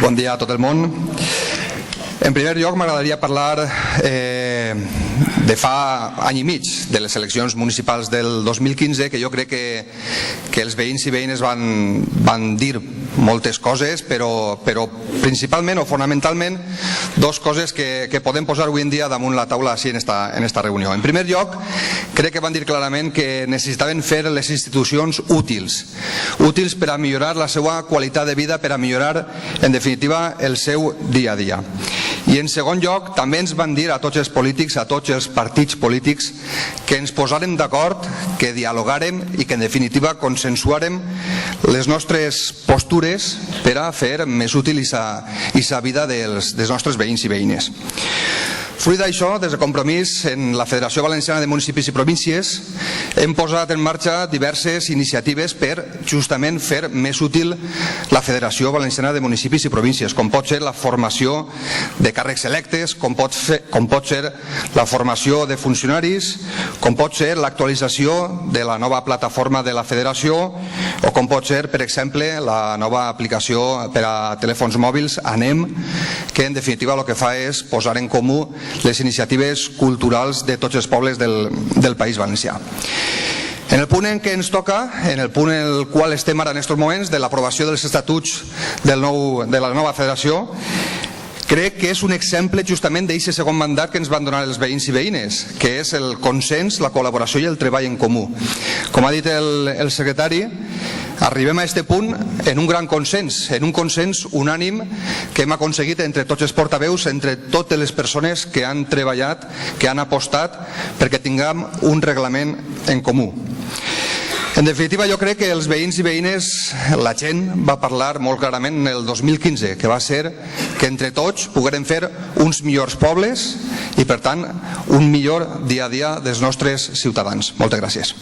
Bon dia a tot el món. En primer lloc, m'agradaria parlar de fa any i mig, de les eleccions municipals del 2015, que jo crec que els veïns i veïnes van dir moltes coses, però principalment o fonamentalment dues coses que podem posar avui en dia damunt la taula així en esta reunió. En primer lloc, crec que van dir clarament que necessitaven fer les institucions útils per a millorar la seva qualitat de vida, per a millorar, en definitiva, el seu dia a dia. I en segon lloc, també ens van dir a tots els polítics, a tots els partits polítics, que ens posàrem d'acord, que dialogàrem i que en definitiva consensuàrem les nostres postures per a fer més útil aquesta vida dels nostres veïns i veïnes. Fruit d'això, des de Compromís, en la Federació Valenciana de Municipis i Províncies hem posat en marxa diverses iniciatives per justament fer més útil la Federació Valenciana de Municipis i Províncies, com pot ser la formació de càrrecs electes, com pot ser la formació de funcionaris, com pot ser l'actualització de la nova plataforma de la Federació o com pot ser, per exemple, la nova aplicació per a telèfons mòbils ANEM, que en definitiva el que fa és posar en comú les iniciatives culturals de tots els pobles del País Valencià. En el punt en què ens toca, en el punt en el qual estem ara en aquests moments, de l'aprovació dels estatuts de la nova federació, crec que és un exemple justament d'aquest segon mandat que ens van donar els veïns i veïnes, que és el consens, la col·laboració i el treball en comú. Com ha dit el secretari, arribem a aquest punt en un gran consens, en un consens unànim que hem aconseguit entre tots els portaveus, entre totes les persones que han treballat, que han apostat perquè tinguem un reglament en comú. En definitiva, jo crec que els veïns i veïnes, la gent va parlar molt clarament el 2015, que va ser que entre tots poguérem fer uns millors pobles i, per tant, un millor dia a dia dels nostres ciutadans. Moltes gràcies.